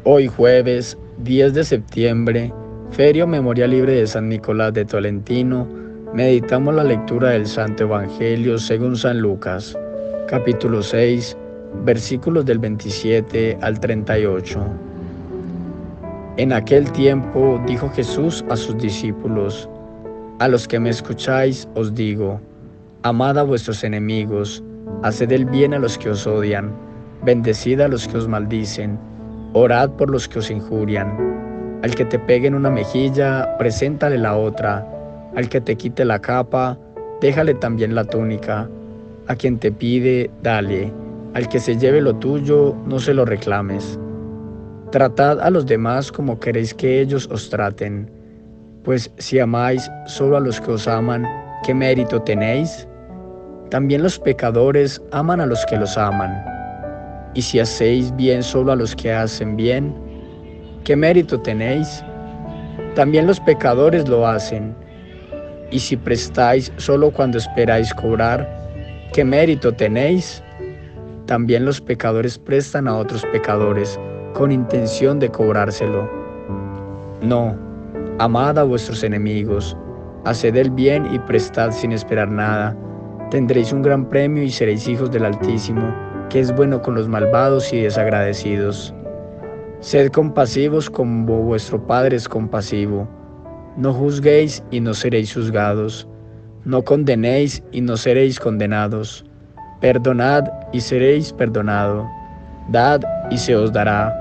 Hoy jueves 10 de septiembre, Feria Memoria Libre de San Nicolás de Tolentino, meditamos la lectura del Santo Evangelio según San Lucas, capítulo 6, versículos del 27 al 38. En aquel tiempo dijo Jesús a sus discípulos: A los que me escucháis os digo, amad a vuestros enemigos, haced el bien a los que os odian, bendecid a los que os maldicen, orad por los que os injurian. Al que te pegue en una mejilla, preséntale la otra. Al que te quite la capa, déjale también la túnica. A quien te pide, dale. Al que se lleve lo tuyo, no se lo reclames. Tratad a los demás como queréis que ellos os traten. Pues si amáis solo a los que os aman, ¿qué mérito tenéis? También los pecadores aman a los que los aman. Y si hacéis bien solo a los que hacen bien, ¿qué mérito tenéis? También los pecadores lo hacen. Y si prestáis solo cuando esperáis cobrar, ¿qué mérito tenéis? También los pecadores prestan a otros pecadores con intención de cobrárselo. No, amad a vuestros enemigos, haced el bien y prestad sin esperar nada. Tendréis un gran premio y seréis hijos del Altísimo, que es bueno con los malvados y desagradecidos. Sed compasivos como vuestro Padre es compasivo. No juzguéis y no seréis juzgados. No condenéis y no seréis condenados. Perdonad y seréis perdonados. Dad y se os dará.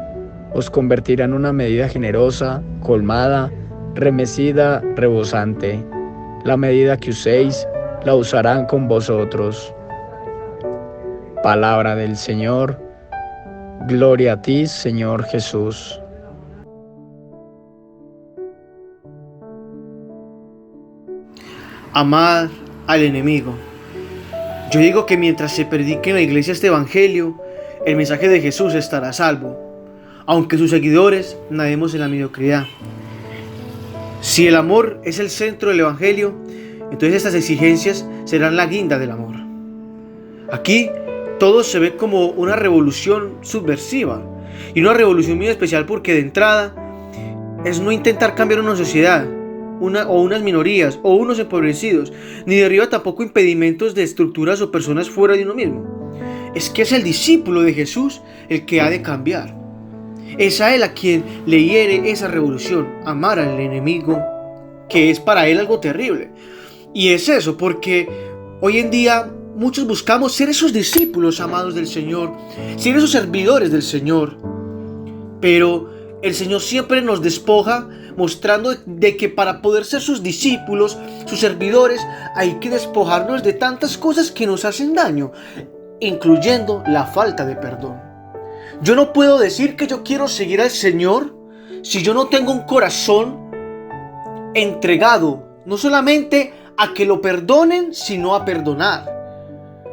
Os convertirá en una medida generosa, colmada, remecida, rebosante. La medida que uséis, la usarán con vosotros. Palabra del Señor. Gloria a ti, Señor Jesús. Amar al enemigo. Yo digo que mientras se predique en la iglesia este evangelio, el mensaje de Jesús estará a salvo, aunque sus seguidores nademos en la mediocridad. Si el amor es el centro del evangelio, entonces estas exigencias serán la guinda del amor. Aquí todo se ve como una revolución subversiva, y una revolución muy especial porque de entrada es no intentar cambiar una sociedad, o unas minorías, o unos empobrecidos, ni derriba tampoco impedimentos de estructuras o personas fuera de uno mismo. Es que es el discípulo de Jesús el que ha de cambiar. Es a él a quien le hiere esa revolución, amar al enemigo, que es para él algo terrible. Y es eso, porque hoy en día muchos buscamos ser esos discípulos amados del Señor, ser esos servidores del Señor, pero el Señor siempre nos despoja mostrando de que para poder ser sus discípulos, sus servidores, hay que despojarnos de tantas cosas que nos hacen daño, incluyendo la falta de perdón. Yo no puedo decir que yo quiero seguir al Señor si yo no tengo un corazón entregado, no solamente a que lo perdonen, sino a perdonar.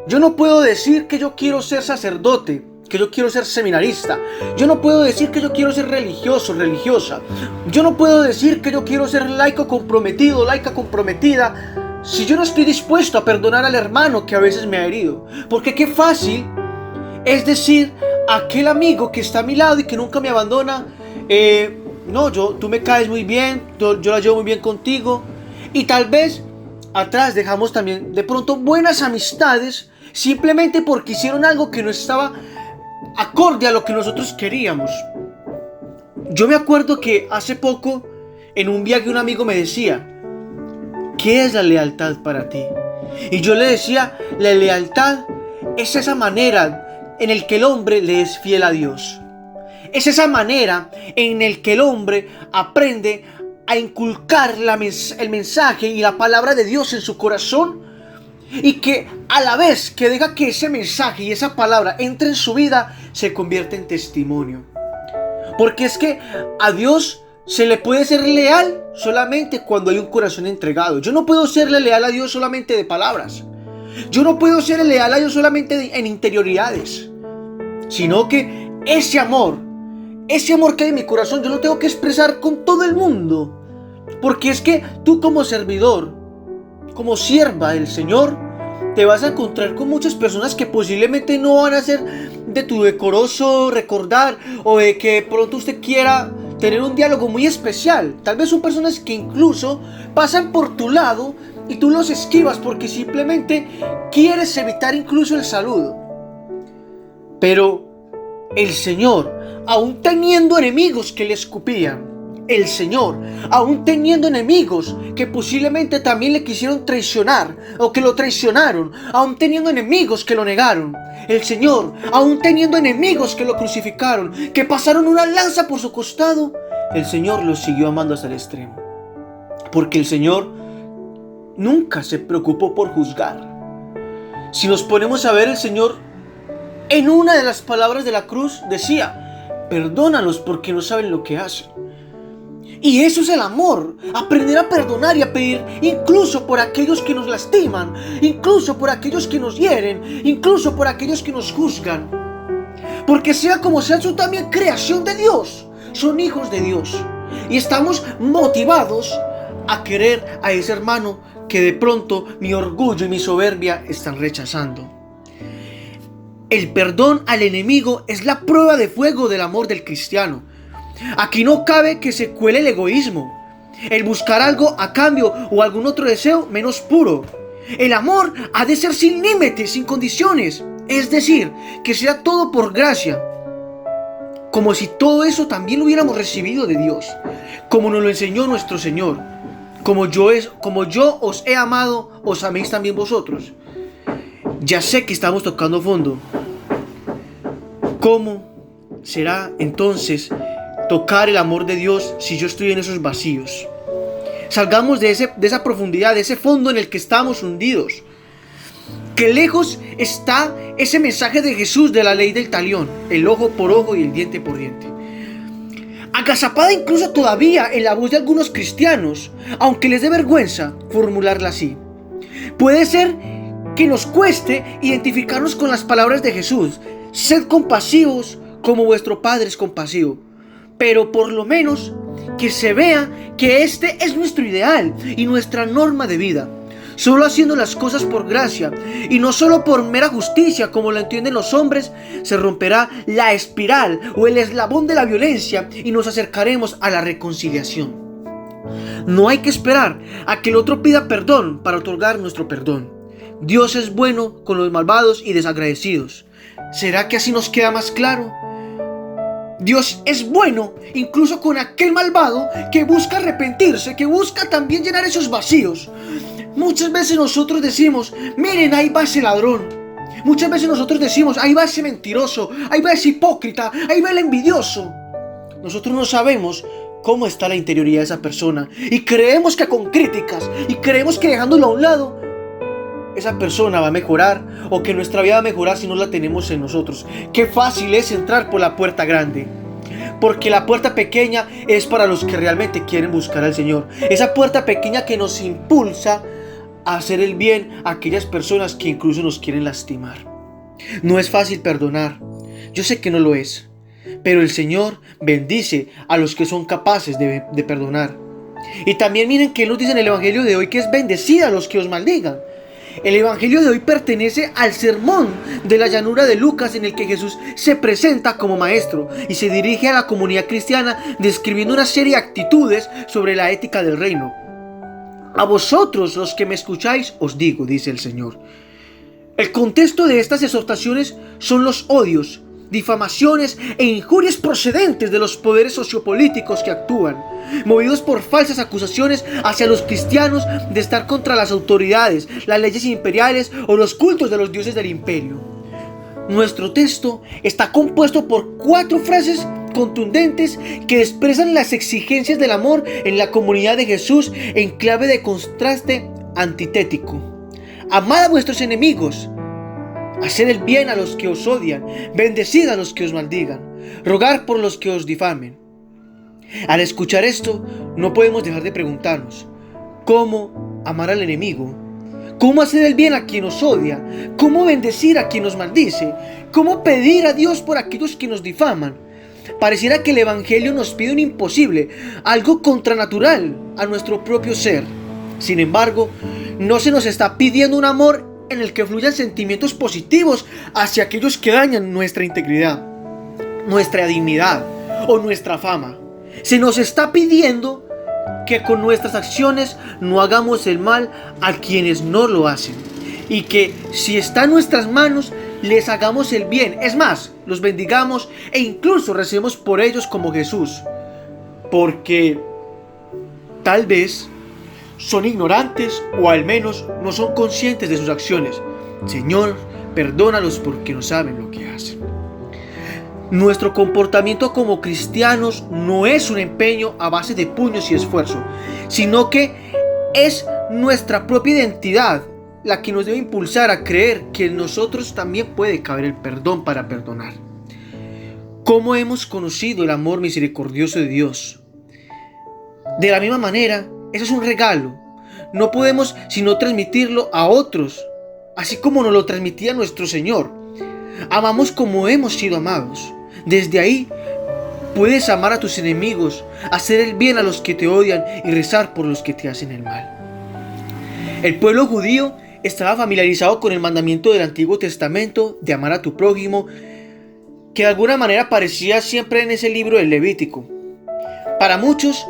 Yo no puedo decir que yo quiero ser sacerdote, que yo quiero ser seminarista. Yo no puedo decir que yo quiero ser religioso, religiosa. Yo no puedo decir que yo quiero ser laico comprometido, laica comprometida, si yo no estoy dispuesto a perdonar al hermano que a veces me ha herido. Porque qué fácil es decir a aquel amigo que está a mi lado y que nunca me abandona, tú me caes muy bien, yo la llevo muy bien contigo. Y tal vez atrás dejamos también de pronto buenas amistades simplemente porque hicieron algo que no estaba acorde a lo que nosotros queríamos. Yo me acuerdo que hace poco en un viaje un amigo me decía: ¿qué es la lealtad para ti? Y yo le decía: la lealtad es esa manera en el que el hombre le es fiel a Dios. Es esa manera en el que el hombre aprende a inculcar el mensaje y la palabra de Dios en su corazón, y que a la vez que deja que ese mensaje y esa palabra entre en su vida, se convierte en testimonio. Porque es que a Dios se le puede ser leal solamente cuando hay un corazón entregado. Yo no puedo serle leal a Dios solamente de palabras. Yo no puedo ser leal a Dios solamente en interioridades, sino que ese amor que hay en mi corazón, yo lo tengo que expresar con todo el mundo. Porque es que tú como servidor, como sierva del Señor, te vas a encontrar con muchas personas que posiblemente no van a ser de tu decoroso recordar, o de que pronto usted quiera tener un diálogo muy especial. Tal vez son personas que incluso pasan por tu lado y tú los esquivas porque simplemente quieres evitar incluso el saludo. Pero el Señor, aún teniendo enemigos que le escupían, el Señor, aún teniendo enemigos que posiblemente también le quisieron traicionar o que lo traicionaron, aún teniendo enemigos que lo negaron, el Señor, aún teniendo enemigos que lo crucificaron, que pasaron una lanza por su costado, el Señor los siguió amando hasta el extremo. Porque el Señor nunca se preocupó por juzgar. Si nos ponemos a ver, el Señor en una de las palabras de la cruz decía: perdónalos porque no saben lo que hacen. Y eso es el amor, aprender a perdonar y a pedir incluso por aquellos que nos lastiman, incluso por aquellos que nos hieren, incluso por aquellos que nos juzgan. Porque sea como sea, son también creación de Dios, son hijos de Dios. Y estamos motivados a querer a ese hermano que de pronto mi orgullo y mi soberbia están rechazando. El perdón al enemigo es la prueba de fuego del amor del cristiano. Aquí no cabe que se cuele el egoísmo, el buscar algo a cambio o algún otro deseo menos puro. El amor ha de ser sin límites, sin condiciones, es decir, que sea todo por gracia, como si todo eso también lo hubiéramos recibido de Dios, como nos lo enseñó nuestro Señor. Como yo os he amado, os améis también vosotros. Ya sé que estamos tocando fondo. ¿Cómo será entonces tocar el amor de Dios si yo estoy en esos vacíos? Salgamos de esa profundidad, de ese fondo en el que estamos hundidos. Que lejos está ese mensaje de Jesús de la ley del talión, el ojo por ojo y el diente por diente. Agazapada incluso todavía en la voz de algunos cristianos, aunque les dé vergüenza formularla así. Puede ser que nos cueste identificarnos con las palabras de Jesús: sed compasivos como vuestro Padre es compasivo. Pero por lo menos que se vea que este es nuestro ideal y nuestra norma de vida. Solo haciendo las cosas por gracia y no solo por mera justicia como lo entienden los hombres, se romperá la espiral o el eslabón de la violencia y nos acercaremos a la reconciliación. No hay que esperar a que el otro pida perdón para otorgar nuestro perdón. Dios es bueno con los malvados y desagradecidos. ¿Será que así nos queda más claro? Dios es bueno incluso con aquel malvado que busca arrepentirse, que busca también llenar esos vacíos. Muchas veces nosotros decimos: miren, ahí va ese ladrón. Muchas veces nosotros decimos: ahí va ese mentiroso, ahí va ese hipócrita, ahí va el envidioso. Nosotros no sabemos cómo está la interioridad de esa persona y creemos que con críticas y creemos que dejándolo a un lado esa persona va a mejorar, o que nuestra vida va a mejorar si no la tenemos en nosotros. Qué fácil es entrar por la puerta grande, porque la puerta pequeña es para los que realmente quieren buscar al Señor. Esa puerta pequeña que nos impulsa a hacer el bien a aquellas personas que incluso nos quieren lastimar. No es fácil perdonar, yo sé que no lo es, pero el Señor bendice a los que son capaces de perdonar. Y también miren que Él nos dice en el Evangelio de hoy que es bendecida a los que os maldigan. El Evangelio de hoy pertenece al sermón de la llanura de Lucas, en el que Jesús se presenta como maestro y se dirige a la comunidad cristiana describiendo una serie de actitudes sobre la ética del reino. A vosotros los que me escucháis os digo, dice el Señor. El contexto de estas exhortaciones son los odios, difamaciones e injurias procedentes de los poderes sociopolíticos que actúan, movidos por falsas acusaciones hacia los cristianos de estar contra las autoridades, las leyes imperiales o los cultos de los dioses del imperio. Nuestro texto está compuesto por 4 frases contundentes que expresan las exigencias del amor en la comunidad de Jesús en clave de contraste antitético. Amad a vuestros enemigos, haced el bien a los que os odian, bendecid a los que os maldigan, rogad por los que os difamen. Al escuchar esto, no podemos dejar de preguntarnos: ¿cómo amar al enemigo? ¿Cómo hacer el bien a quien nos odia? ¿Cómo bendecir a quien nos maldice? ¿Cómo pedir a Dios por aquellos que nos difaman? Pareciera que el Evangelio nos pide un imposible, algo contranatural a nuestro propio ser. Sin embargo, no se nos está pidiendo un amor en el que fluyan sentimientos positivos hacia aquellos que dañan nuestra integridad, nuestra dignidad o nuestra fama. Se nos está pidiendo que con nuestras acciones no hagamos el mal a quienes no lo hacen, y que si está en nuestras manos les hagamos el bien, es más, los bendigamos e incluso recemos por ellos como Jesús, porque tal vez son ignorantes o al menos no son conscientes de sus acciones. Señor, perdónalos porque no saben lo que hacen. Nuestro comportamiento como cristianos no es un empeño a base de puños y esfuerzo, sino que es nuestra propia identidad la que nos debe impulsar a creer que en nosotros también puede caber el perdón para perdonar. ¿Cómo hemos conocido el amor misericordioso de Dios? De la misma manera, eso es un regalo. No podemos sino transmitirlo a otros, así como nos lo transmitía nuestro Señor. Amamos como hemos sido amados. Desde ahí puedes amar a tus enemigos, hacer el bien a los que te odian y rezar por los que te hacen el mal. El pueblo judío estaba familiarizado con el mandamiento del Antiguo Testamento de amar a tu prójimo, que de alguna manera aparecía siempre en ese libro del Levítico. Para muchos,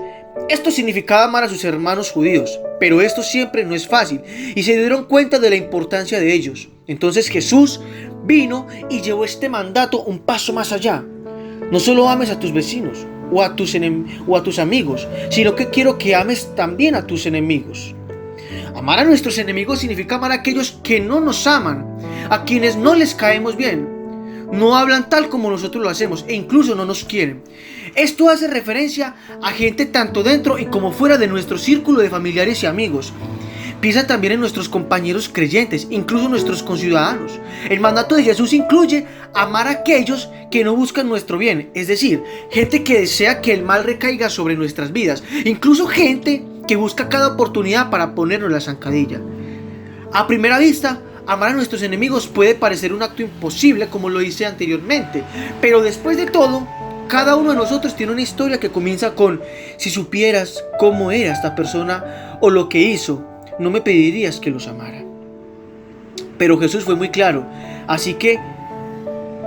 esto significaba amar a sus hermanos judíos, pero esto siempre no es fácil, y se dieron cuenta de la importancia de ellos. Entonces Jesús vino y llevó este mandato un paso más allá. No solo ames a tus vecinos o a tus amigos, sino que quiero que ames también a tus enemigos. Amar a nuestros enemigos significa amar a aquellos que no nos aman, a quienes no les caemos bien, no hablan tal como nosotros lo hacemos e incluso no nos quieren. Esto hace referencia a gente tanto dentro y como fuera de nuestro círculo de familiares y amigos. Piensa también en nuestros compañeros creyentes, incluso nuestros conciudadanos. El mandato de Jesús incluye amar a aquellos que no buscan nuestro bien, es decir, gente que desea que el mal recaiga sobre nuestras vidas, incluso gente que busca cada oportunidad para ponernos la zancadilla. A primera vista, amar a nuestros enemigos puede parecer un acto imposible, como lo hice anteriormente, pero después de todo, cada uno de nosotros tiene una historia que comienza con: si supieras cómo era esta persona o lo que hizo, no me pedirías que los amara. Pero Jesús fue muy claro, así que,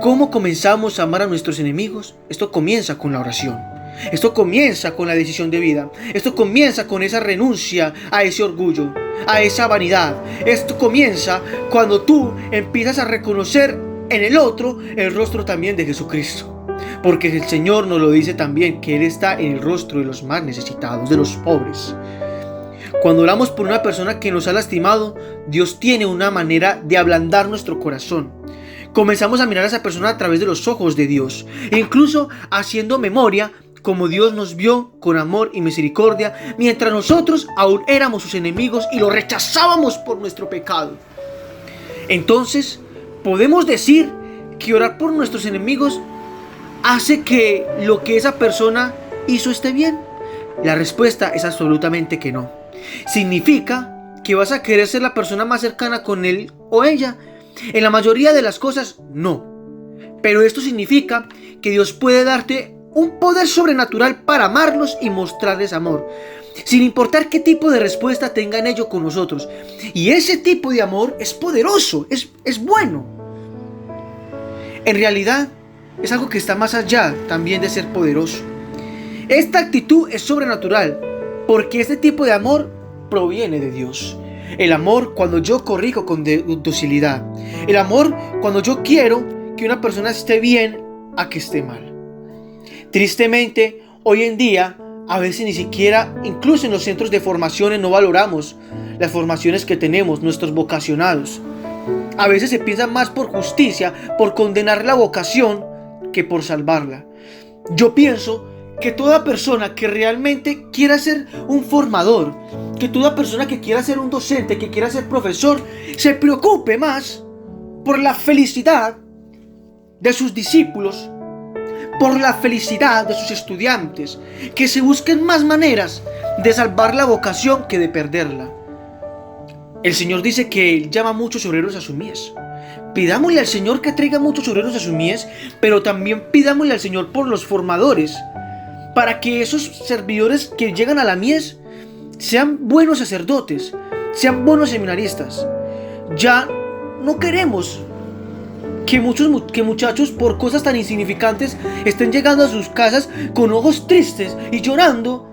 ¿cómo comenzamos a amar a nuestros enemigos? Esto comienza con la oración. Esto comienza con la decisión de vida. Esto comienza con esa renuncia a ese orgullo, a esa vanidad. Esto comienza cuando tú empiezas a reconocer en el otro el rostro también de Jesucristo. Porque el Señor nos lo dice también, que Él está en el rostro de los más necesitados, de los pobres. Cuando oramos por una persona que nos ha lastimado, Dios tiene una manera de ablandar nuestro corazón. Comenzamos a mirar a esa persona a través de los ojos de Dios, e incluso haciendo memoria como Dios nos vio con amor y misericordia mientras nosotros aún éramos sus enemigos y lo rechazábamos por nuestro pecado. Entonces, podemos decir que orar por nuestros enemigos hace que lo que esa persona hizo esté bien. La respuesta es absolutamente que no. ¿Significa que vas a querer ser la persona más cercana con él o ella? En la mayoría de las cosas, no. Pero esto significa que Dios puede darte un poder sobrenatural para amarlos y mostrarles amor, sin importar qué tipo de respuesta tengan ellos con nosotros. Y ese tipo de amor es poderoso, es bueno. En realidad, es algo que está más allá también de ser poderoso. Esta actitud es sobrenatural, porque este tipo de amor proviene de Dios. El amor cuando yo corrijo con docilidad. El amor cuando yo quiero que una persona esté bien a que esté mal. Tristemente, hoy en día, a veces ni siquiera, incluso en los centros de formaciones, no valoramos las formaciones que tenemos, nuestros vocacionados. A veces se piensa más por justicia, por condenar la vocación, que por salvarla. Yo pienso que toda persona que realmente quiera ser un formador, que toda persona que quiera ser un docente, que quiera ser profesor, se preocupe más por la felicidad de sus discípulos, por la felicidad de sus estudiantes, que se busquen más maneras de salvar la vocación que de perderla. El Señor dice que Él llama a muchos obreros a su mies. Pidámosle al Señor que traiga muchos obreros a su mies, pero también pidámosle al Señor por los formadores, para que esos servidores que llegan a la mies sean buenos sacerdotes, sean buenos seminaristas. Ya no queremos que muchachos por cosas tan insignificantes estén llegando a sus casas con ojos tristes y llorando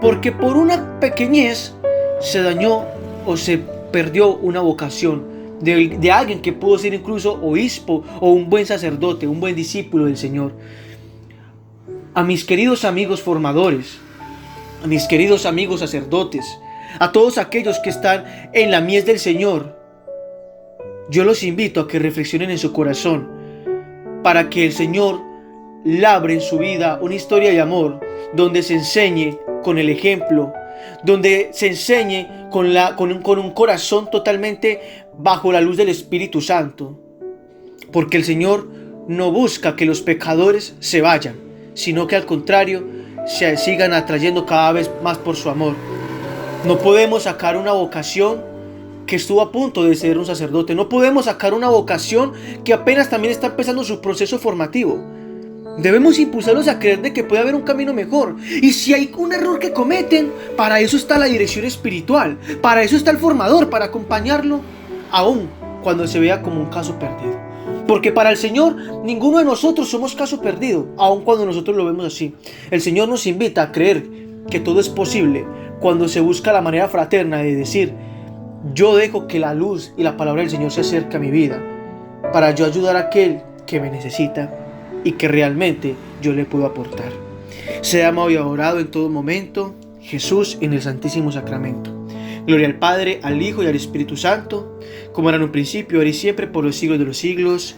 porque por una pequeñez se dañó o se perdió una vocación de alguien que pudo ser incluso obispo o un buen sacerdote, un buen discípulo del Señor. A mis queridos amigos formadores, a mis queridos amigos sacerdotes, a todos aquellos que están en la mies del Señor, yo los invito a que reflexionen en su corazón para que el Señor labre en su vida una historia de amor donde se enseñe con el ejemplo, donde se enseñe con un corazón totalmente bajo la luz del Espíritu Santo, porque el Señor no busca que los pecadores se vayan, sino que al contrario se sigan atrayendo cada vez más por su amor. No podemos sacar una vocación que estuvo a punto de ser un sacerdote. No podemos sacar una vocación que apenas también está empezando su proceso formativo. Debemos impulsarlos a creer de que puede haber un camino mejor. Y si hay un error que cometen, para eso está la dirección espiritual. Para eso está el formador, para acompañarlo, aun cuando se vea como un caso perdido. Porque para el Señor, ninguno de nosotros somos caso perdido, aun cuando nosotros lo vemos así. El Señor nos invita a creer que todo es posible cuando se busca la manera fraterna de decir: yo dejo que la luz y la palabra del Señor se acerque a mi vida para yo ayudar a aquel que me necesita y que realmente yo le puedo aportar. Sea amado y adorado en todo momento Jesús en el Santísimo Sacramento. Gloria al Padre, al Hijo y al Espíritu Santo, como era en un principio, ahora y siempre, por los siglos de los siglos.